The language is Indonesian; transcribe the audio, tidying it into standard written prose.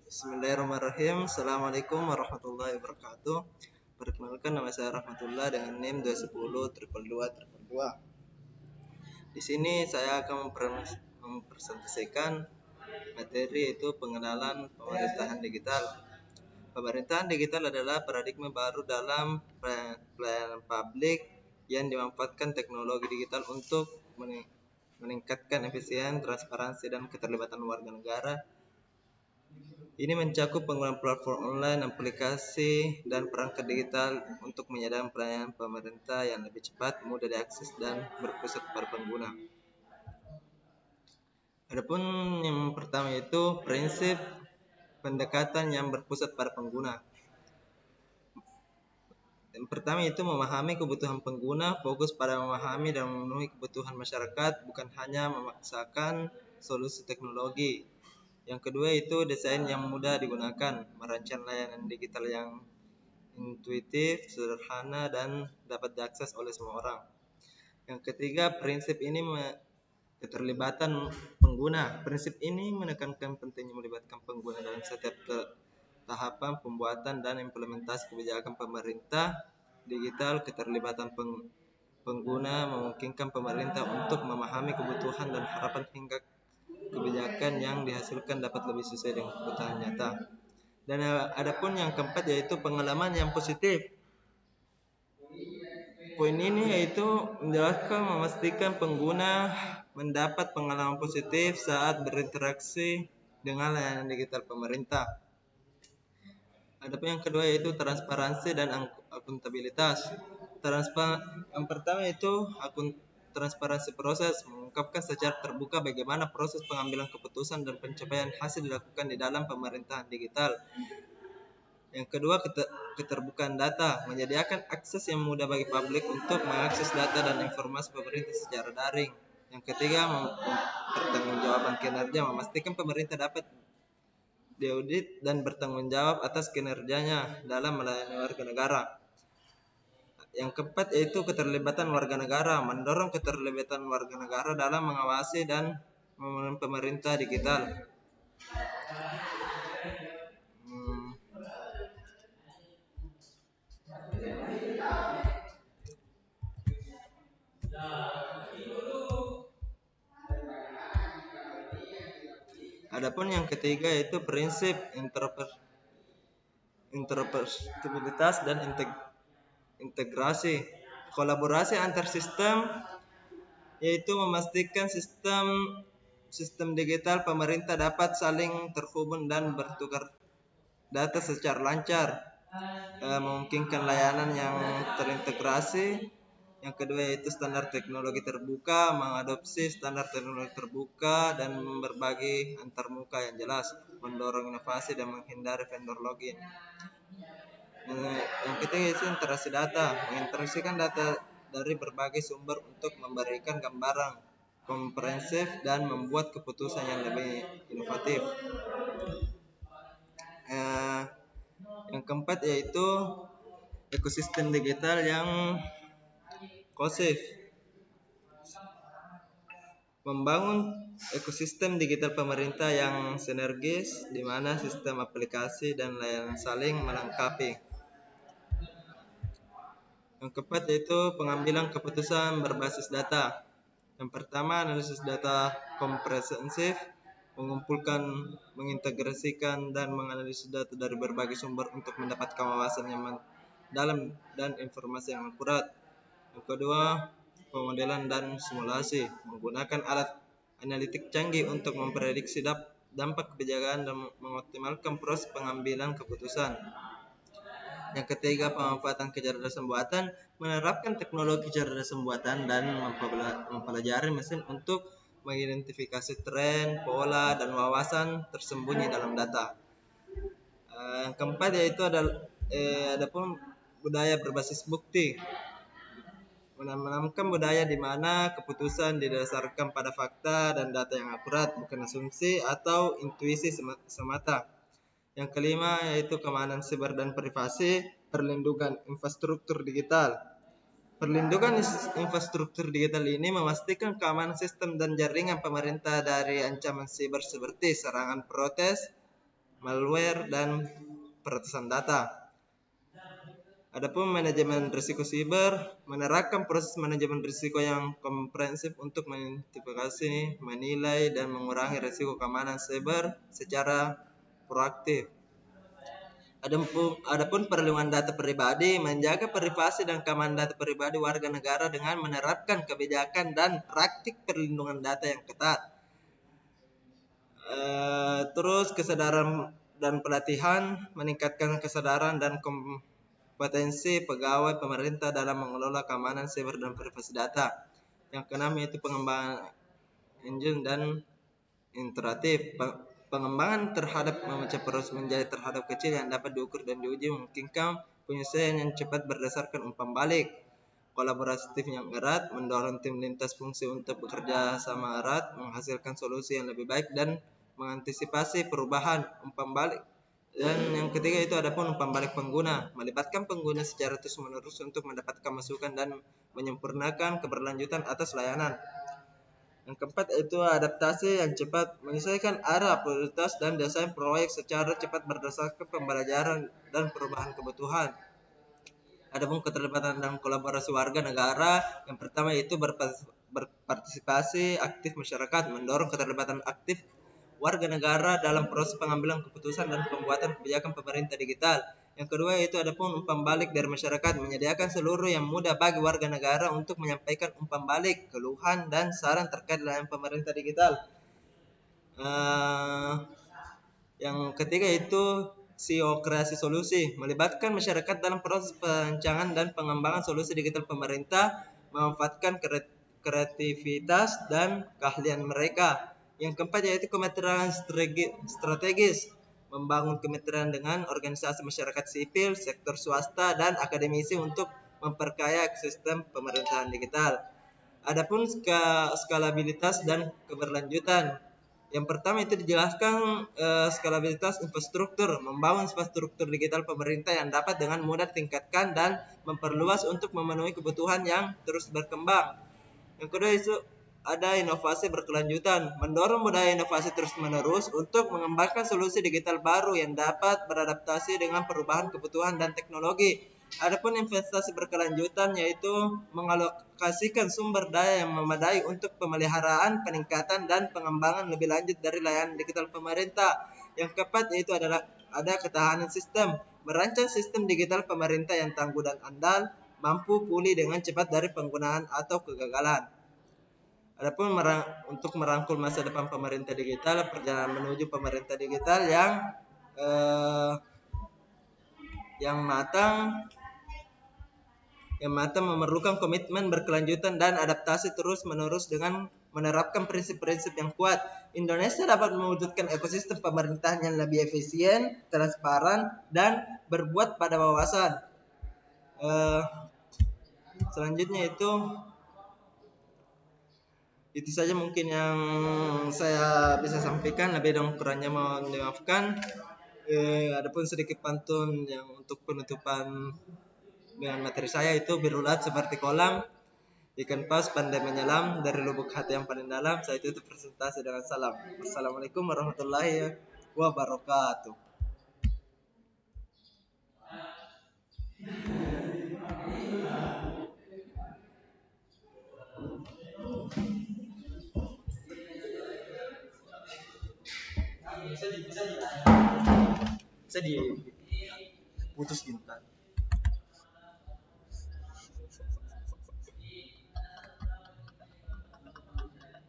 Bismillahirrahmanirrahim. Assalamualaikum warahmatullahi wabarakatuh. Perkenalkan, nama saya Rahmatullah dengan NIM 210 222. Di sini saya akan mempresentasikan materi yaitu pengenalan pemerintahan digital. Pemerintahan digital adalah paradigma baru dalam pelayanan publik yang dimanfaatkan teknologi digital untuk meningkatkan efisien, transparansi, dan keterlibatan warga negara. Ini mencakup penggunaan platform online, aplikasi, dan perangkat digital untuk menyediakan pelayanan pemerintah yang lebih cepat, mudah diakses, dan berpusat pada pengguna. Adapun yang pertama itu prinsip pendekatan yang berpusat pada pengguna. Yang pertama itu memahami kebutuhan pengguna, fokus pada memahami dan memenuhi kebutuhan masyarakat, bukan hanya memaksakan solusi teknologi. Yang kedua itu desain yang mudah digunakan, merancang layanan digital yang intuitif, sederhana, dan dapat diakses oleh semua orang. Yang ketiga, prinsip ini keterlibatan pengguna. Prinsip ini menekankan pentingnya melibatkan pengguna dalam setiap tahapan pembuatan dan implementasi kebijakan pemerintah digital. Keterlibatan pengguna memungkinkan pemerintah untuk memahami kebutuhan dan harapan hingga kebijakan yang dihasilkan dapat lebih sesuai dengan kebutuhan nyata. Dan adapun yang keempat yaitu pengalaman yang positif. Poin ini yaitu menjelaskan memastikan pengguna mendapat pengalaman positif saat berinteraksi dengan layanan digital pemerintah. Adapun yang kedua yaitu transparansi dan akuntabilitas. Yang pertama itu transparansi proses, mengungkapkan secara terbuka bagaimana proses pengambilan keputusan dan pencapaian hasil dilakukan di dalam pemerintahan digital. Yang kedua, keterbukaan data, menyediakan akses yang mudah bagi publik untuk mengakses data dan informasi pemerintah secara daring. Yang ketiga, pertanggungjawaban kinerja, memastikan pemerintah dapat diaudit dan bertanggung jawab atas kinerjanya dalam melayani warga negara. Yang keempat yaitu keterlibatan warga negara, mendorong keterlibatan warga negara dalam mengawasi dan memenuhi pemerintah digital. Adapun yang ketiga yaitu prinsip interoperabilitas dan integrasi. Kolaborasi antar sistem yaitu memastikan sistem digital pemerintah dapat saling terhubung dan bertukar data secara lancar, memungkinkan layanan yang terintegrasi. Yang kedua yaitu standar teknologi terbuka, mengadopsi standar teknologi terbuka dan berbagi antarmuka yang jelas, mendorong inovasi dan menghindari vendor login. Yang ketiga itu interaksi data, mengintegrasikan data dari berbagai sumber untuk memberikan gambaran komprehensif dan membuat keputusan yang lebih inovatif. Yang keempat yaitu ekosistem digital yang inklusif, membangun ekosistem digital pemerintah yang sinergis di mana sistem aplikasi dan layanan saling melengkapi. Yang keempat yaitu pengambilan keputusan berbasis data. Yang pertama, analisis data komprehensif, mengumpulkan, mengintegrasikan, dan menganalisis data dari berbagai sumber untuk mendapatkan wawasan yang dalam dan informasi yang akurat. Yang kedua, pemodelan dan simulasi, menggunakan alat analitik canggih untuk memprediksi dampak kebijakan dan mengoptimalkan proses pengambilan keputusan. Yang ketiga, pemanfaatan kecerdasan buatan, menerapkan teknologi kecerdasan buatan dan mempelajari mesin untuk mengidentifikasi tren, pola, dan wawasan tersembunyi dalam data. Yang keempat yaitu adapun budaya berbasis bukti, menanamkan budaya di mana keputusan didasarkan pada fakta dan data yang akurat, bukan asumsi atau intuisi semata. Yang kelima yaitu keamanan siber dan privasi, perlindungan infrastruktur digital. Perlindungan infrastruktur digital ini memastikan keamanan sistem dan jaringan pemerintah dari ancaman siber seperti serangan protes, malware, dan peretasan data. Adapun manajemen risiko siber menerapkan proses manajemen risiko yang komprehensif untuk mengidentifikasi, menilai, dan mengurangi risiko keamanan siber secara proaktif. Adapun perlindungan data pribadi menjaga privasi dan keamanan data pribadi warga negara dengan menerapkan kebijakan dan praktik perlindungan data yang ketat. Terus kesadaran dan pelatihan meningkatkan kesadaran dan kompetensi pegawai pemerintah dalam mengelola keamanan siber dan privasi data. Yang keenam yaitu pengembangan engine dan iteratif. Pengembangan terhadap memecah proses menjadi terhadap kecil yang dapat diukur dan diuji memungkinkan penyelesaian yang cepat berdasarkan umpan balik. Kolaboratif yang erat mendorong tim lintas fungsi untuk bekerja sama erat, menghasilkan solusi yang lebih baik dan mengantisipasi perubahan umpan balik. Dan yang ketiga itu adapun umpan balik pengguna, melibatkan pengguna secara terus-menerus untuk mendapatkan masukan dan menyempurnakan keberlanjutan atas layanan. Yang keempat itu adaptasi yang cepat, menyesuaikan arah, prioritas, dan desain proyek secara cepat berdasarkan pembelajaran dan perubahan kebutuhan. Adapun keterlibatan dan kolaborasi warga negara, yang pertama itu berpartisipasi aktif masyarakat, mendorong keterlibatan aktif warga negara dalam proses pengambilan keputusan dan pembuatan kebijakan pemerintah digital. Yang kedua itu adapun umpan balik dari masyarakat, menyediakan seluruh yang mudah bagi warga negara untuk menyampaikan umpan balik, keluhan, dan saran terkait dengan pemerintah digital. Yang ketiga itu CEO kreasi solusi, melibatkan masyarakat dalam proses perancangan dan pengembangan solusi digital pemerintah, memanfaatkan kreativitas dan keahlian mereka. Yang keempat yaitu kemitraan strategis, membangun kemitraan dengan organisasi masyarakat sipil, sektor swasta, dan akademisi untuk memperkaya sistem pemerintahan digital. Adapun skalabilitas dan keberlanjutan. Yang pertama itu dijelaskan skalabilitas infrastruktur, membangun infrastruktur digital pemerintah yang dapat dengan mudah tingkatkan dan memperluas untuk memenuhi kebutuhan yang terus berkembang. Yang kedua itu ada inovasi berkelanjutan, mendorong budaya inovasi terus-menerus untuk mengembangkan solusi digital baru yang dapat beradaptasi dengan perubahan kebutuhan dan teknologi. Adapun investasi berkelanjutan yaitu mengalokasikan sumber daya yang memadai untuk pemeliharaan, peningkatan, dan pengembangan lebih lanjut dari layanan digital pemerintah. Yang keempat yaitu adalah ada ketahanan sistem, merancang sistem digital pemerintah yang tangguh dan andal, mampu pulih dengan cepat dari penggunaan atau kegagalan. Adapun untuk merangkul masa depan pemerintah digital, perjalanan menuju pemerintah digital yang matang memerlukan komitmen berkelanjutan dan adaptasi terus-menerus dengan menerapkan prinsip-prinsip yang kuat. Indonesia dapat mewujudkan ekosistem pemerintahan yang lebih efisien, transparan, dan berbuat pada wawasan. Selanjutnya itu saja mungkin yang saya bisa sampaikan, lebih dan kurangnya mohon dimaafkan. Adapun sedikit pantun yang untuk penutupan dengan materi saya itu berulat seperti kolam, ikan paus pandai menyelam, dari lubuk hati yang paling dalam saya tutup presentasi dengan salam. Assalamualaikum warahmatullahi wabarakatuh. Bisa diputus gitu kan.